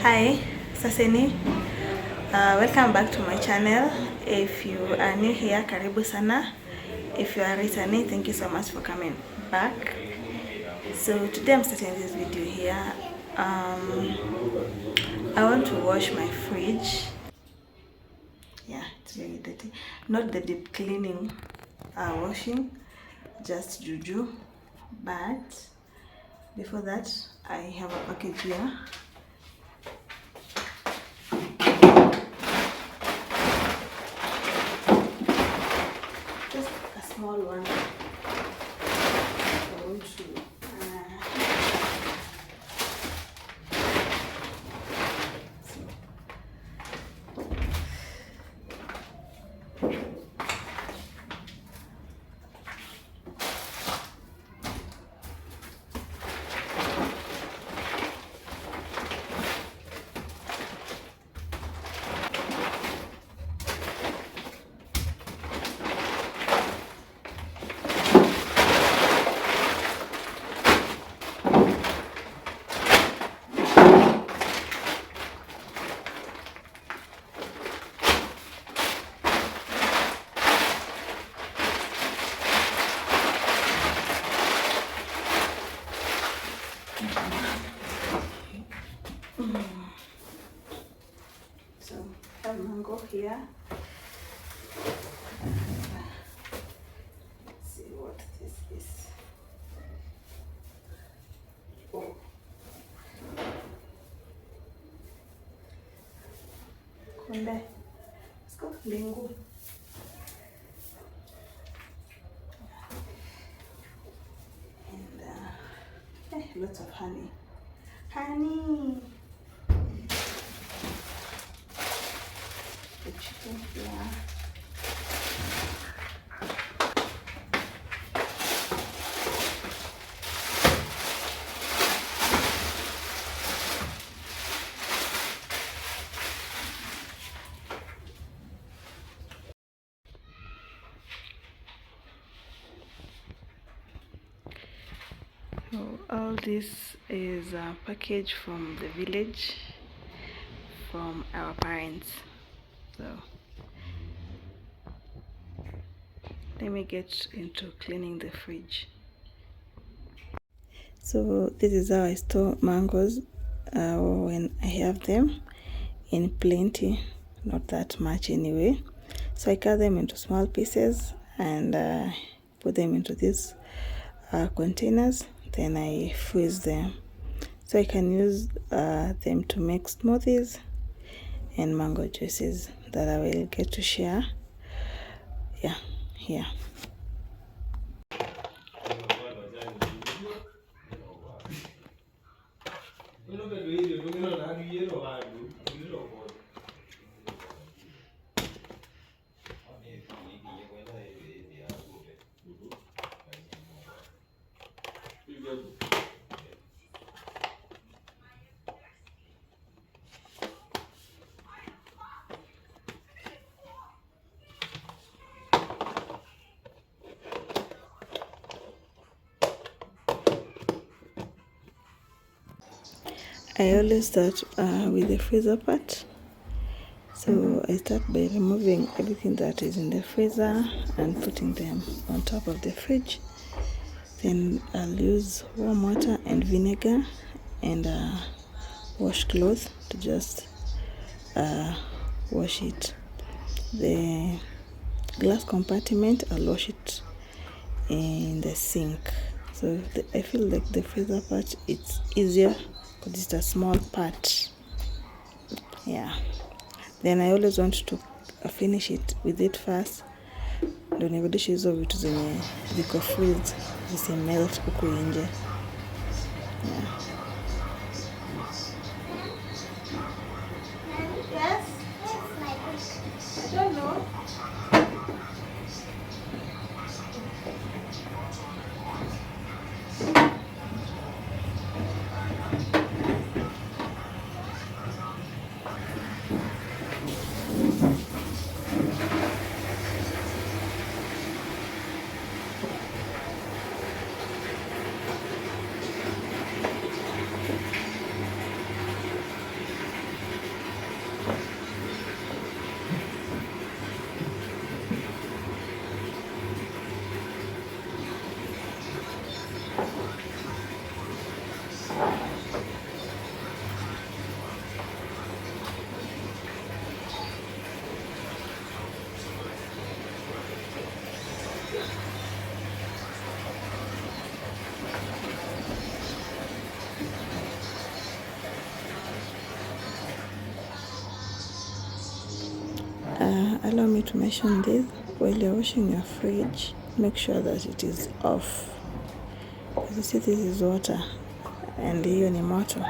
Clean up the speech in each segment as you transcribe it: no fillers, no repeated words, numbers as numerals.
Hi, Saseni. Welcome back to my channel. If you are new here, karibu sana. If you are returning, thank you so much for coming back. So today I'm starting this video here. I want to wash my fridge. Yeah, it's very dirty. Not the deep cleaning washing, just juju. But before that, I have a package here. Just a small one. I want to mango here. Let's see what this is. Oh. Kunde. Let's go lingu. And lots of honey. Honey. The chicken here. So all this is a package from the village, from our parents. So let me get into cleaning the fridge. So this is how I store mangoes when I have them in plenty, not that much anyway. So I cut them into small pieces and put them into these containers. Then I freeze them, so I can use them to make smoothies and mango juices that I will get to share. Yeah, here. I always start with the freezer part. So I start by removing everything that is in the freezer and putting them on top of the fridge. Then I'll use warm water and vinegar and washcloth to just wash it. The glass compartment, I'll wash it in the sink. So I feel like the freezer part, it's easier because it's a small part. Yeah. Then I always want to finish it with it first. Ndio nirudishe hizo vitu zenye ziko freeze zisimelt huku nje. Yeah. Yes? I don't know. allow me to mention this: while you're washing your fridge, make sure that it is off. As you see, this is water and hiyo ni moto,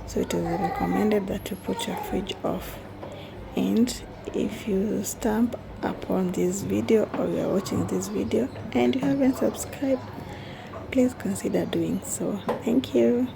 so it is recommended that you put your fridge off. And if you stump upon this video, or you are watching this video and you haven't subscribed, please consider doing so. Thank you.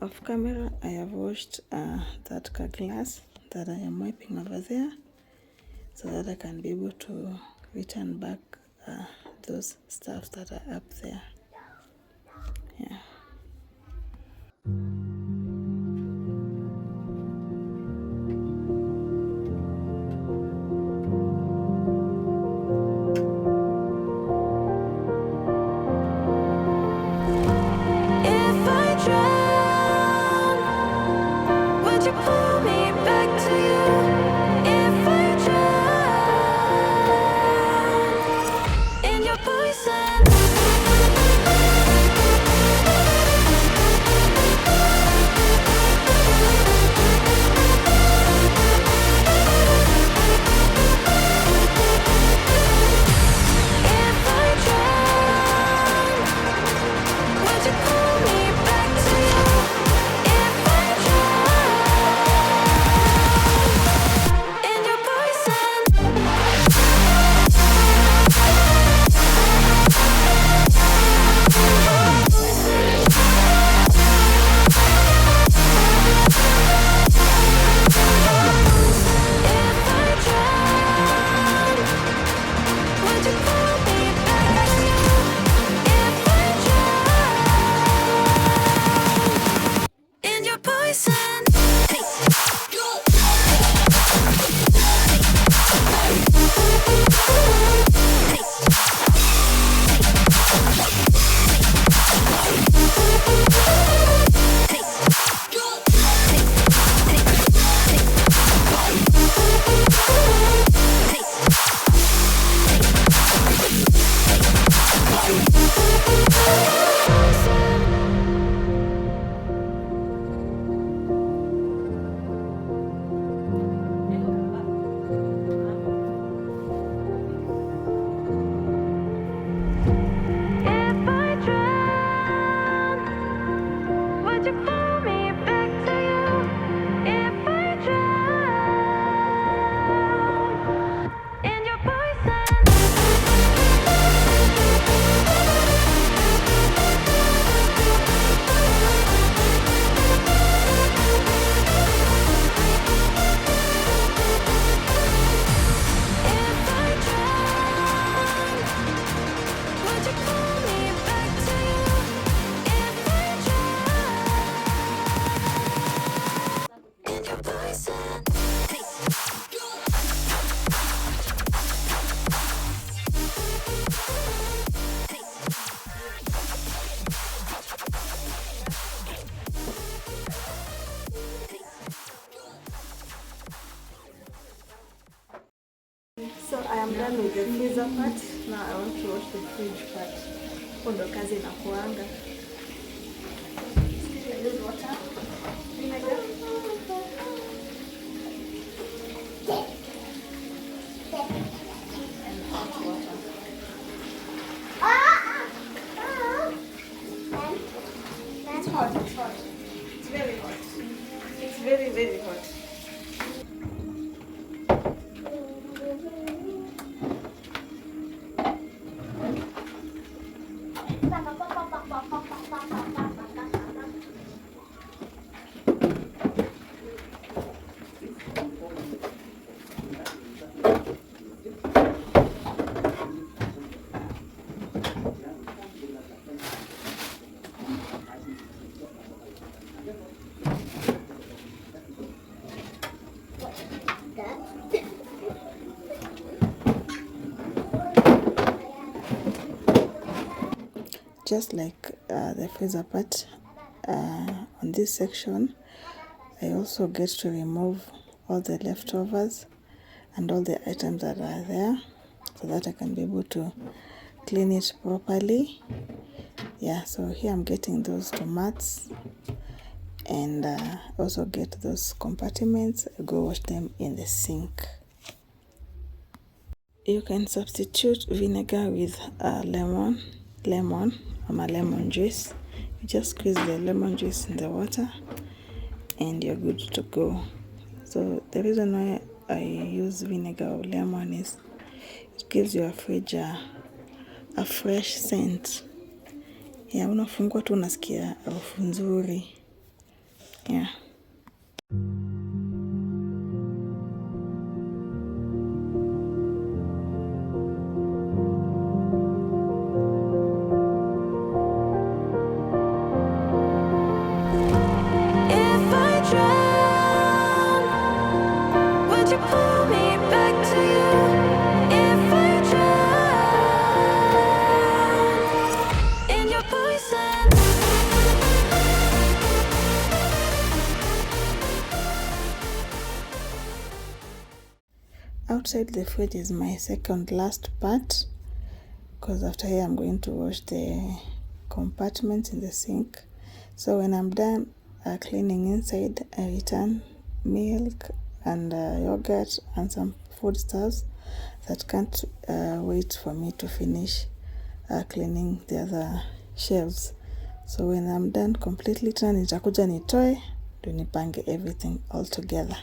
Off camera, I have washed that car glass that I am wiping over there, so that I can be able to return back those stuff that are up there. Yeah. I'm done with the freezer part. Now I want to wash the fridge part. Ndo kazi inakuanga. Still use water. Vinegar. And hot water. It's hot, it's hot. It's very hot. It's very, very hot. Just like the freezer part, on this section I also get to remove all the leftovers and all the items that are there so that I can be able to clean it properly. Yeah, so here I'm getting those tomatoes and also get those compartments. I go wash them in the sink. You can substitute vinegar with lemon or lemon juice. You just squeeze the lemon juice in the water and you're good to go. So the reason why I use vinegar or lemon is it gives your fridge a fresh scent. Yeah, unafungua tu unasikia harufu nzuri. Yeah. Outside the fridge is my second last part, because after here I'm going to wash the compartments in the sink. So when I'm done cleaning inside, I return milk and yogurt and some foodstuffs that can't wait for me to finish cleaning the other shelves. So when I'm done completely, tena nitakuja nitoe ndio nipange everything all together.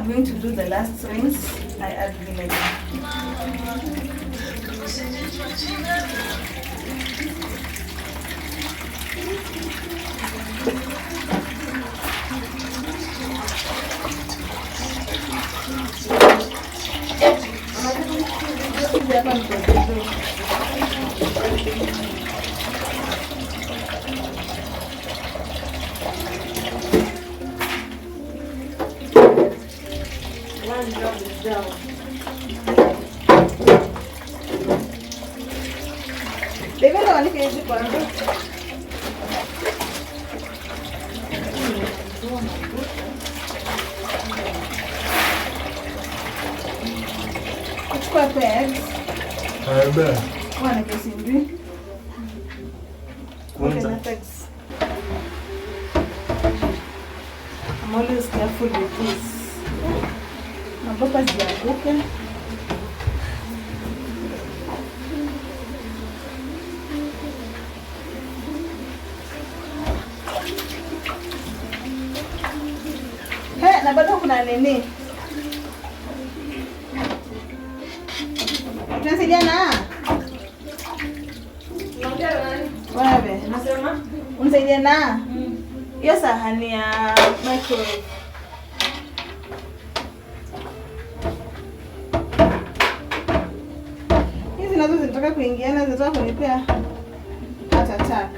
I'm going to do the last rinse. I add vinegar. One drop is down. Baby, I want to get the bottle. Which one eggs? I bet. One of us in green. Coconut eggs. I'm always careful with this. Maboka zianguke. Na bado kuna nini? Tunasaidiana? Wewe, nasema? Unisaidiana? Hiyo sahani ya microwave. Hizi nazo zinataka kuingiana, zinataka kunipea heart attack.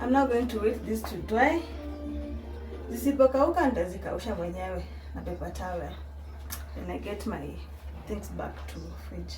I'm now going to wait this to dry. Zisipokauka nitazikausha mwenyewe na paper towel. Then I get my things back to fridge.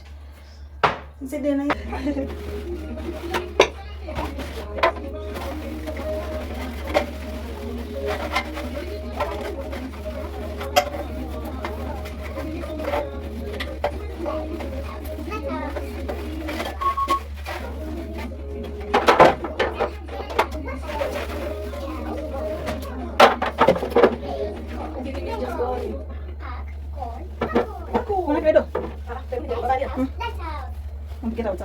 Get out.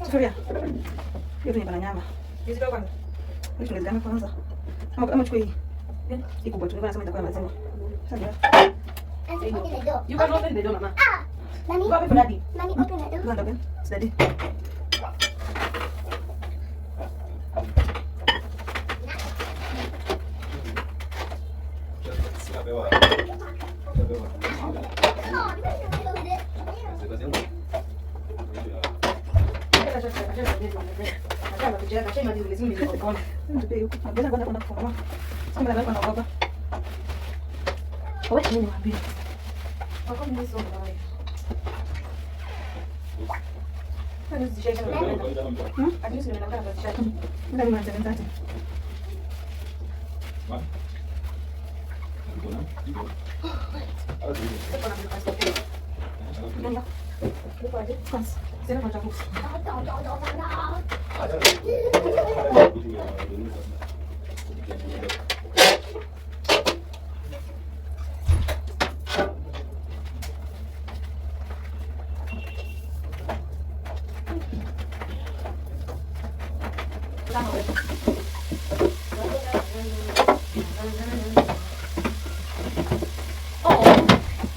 Sufuria. Hiyo ni nyama. Hizi kwa kwanza. Hizi tunazigana kwanza. Ama chukua hii. Iko kwa tunataka nasema itakuwa mazima. Sasa. You can open the door, mama. Mommy. Go open for daddy. Mommy, open the door. Go and open. It's daddy.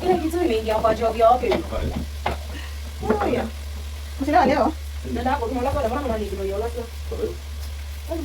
ile kitu imeingia kwa job yake. Oh yeah. Msina leo. Ndio kwa mwana kwa mwana ni kidogo yola sio. Oh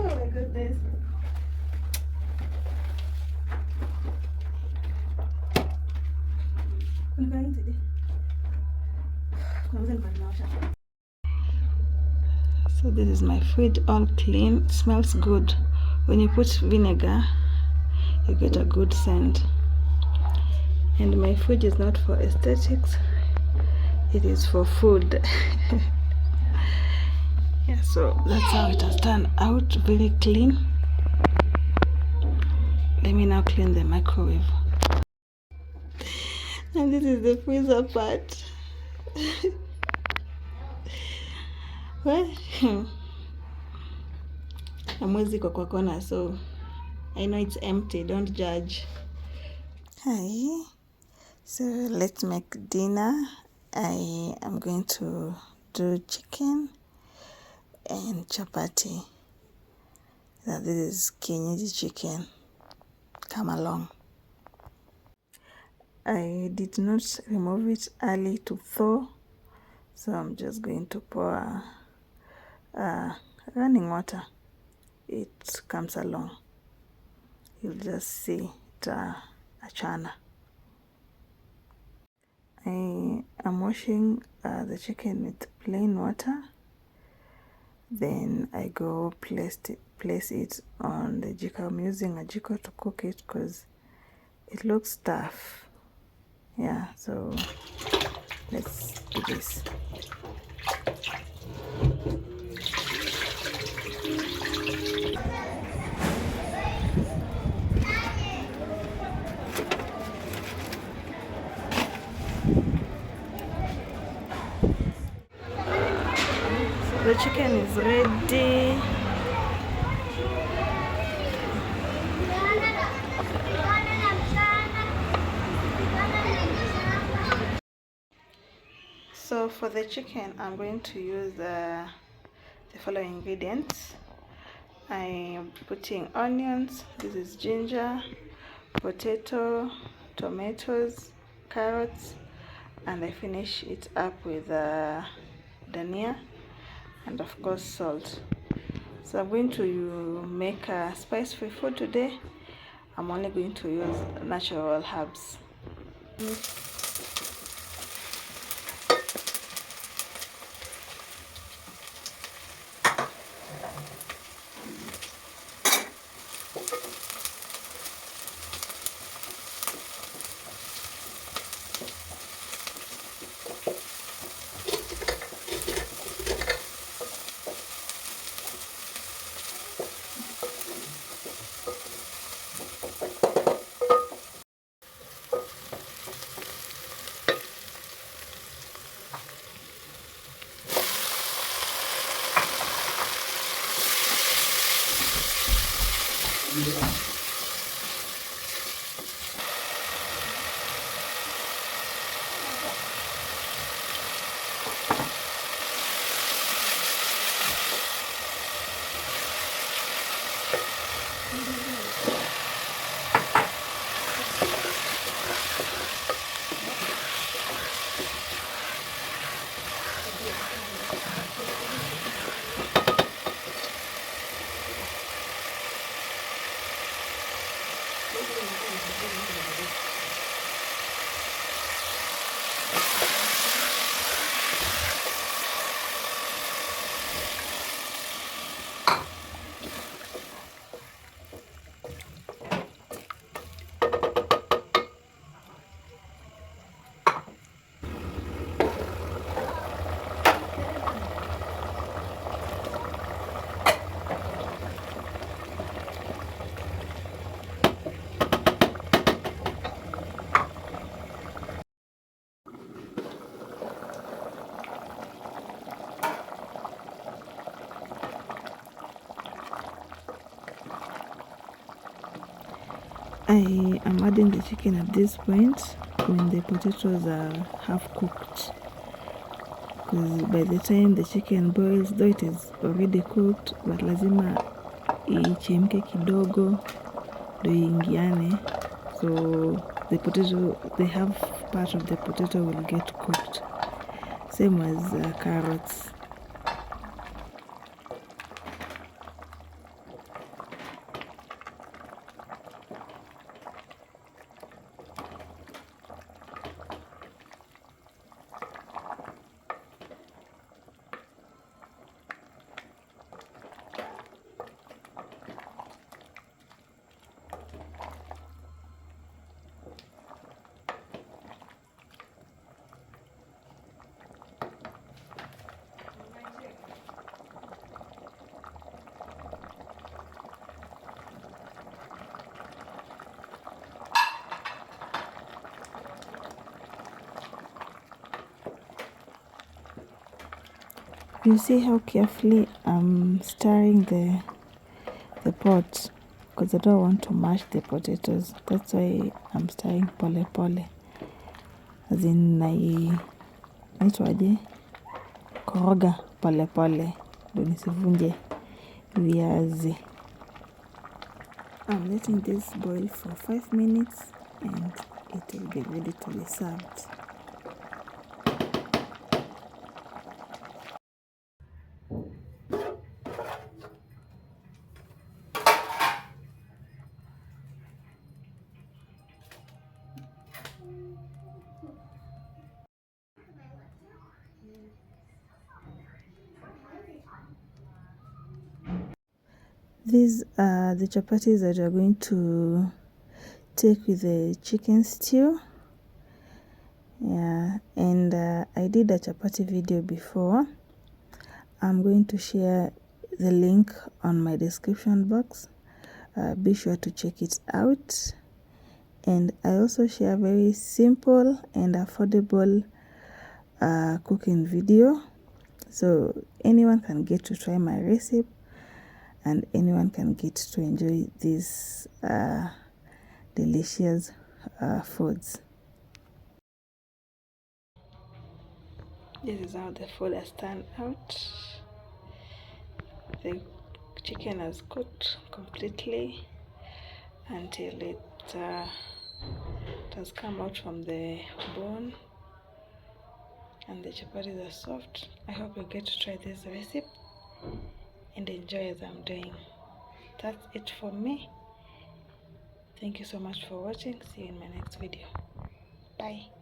my goodness. So this is my food, all clean. It smells good. When you put vinegar, you get a good scent. And my food is not for aesthetics, it is for food. Yeah, so that's how it has turned out, very clean. Let me now clean the microwave. And this is the freezer part. Well, amwezi kwa kona, so I know it's empty, don't judge. Hi, so let's make dinner. I am going to do chicken and chapati. Now this is Kienyeji chicken. Come along. I did not remove it early to thaw, so I'm just going to pour running water. It comes along. You'll just see it achana. I am washing the chicken with plain water. Then I go place it on the jiko. I'm using a jiko to cook it because it looks tough. Yeah, so let's do this. The chicken is ready. So for the chicken, I'm going to use the following ingredients. I'm putting onions, this is ginger, potato, tomatoes, carrots, and I finish it up with dhania and of course salt. So I'm going to make a spice-free food today. I'm only going to use natural herbs. I am adding the chicken at this point when the potatoes are half cooked, because by the time the chicken boils, though it is already cooked, but lazima ichemke kidogo do ingiane, so the potato, the half part of the potato will get cooked, same as carrots. You see how carefully I'm stirring the pot, because I don't want to mash the potatoes. That's why I'm stirring pole pole, as in naitwaje, koroga pole pole ndo nisivunje viazi. I'm letting this boil for 5 minutes and it will be ready to be served. These are the chapatis that we're going to take with the chicken stew. Yeah, and I did a chapati video before. I'm going to share the link on my description box. Be sure to check it out. And I also share very simple and affordable cooking video, so anyone can get to try my recipe and anyone can get to enjoy these delicious foods. This is how the food has turned out. The chicken has cooked completely until it has come out from the bone, and the chapatis are soft. I hope you get to try this recipe and enjoy as I'm doing. That's it for me. Thank you so much for watching. See you in my next video. Bye.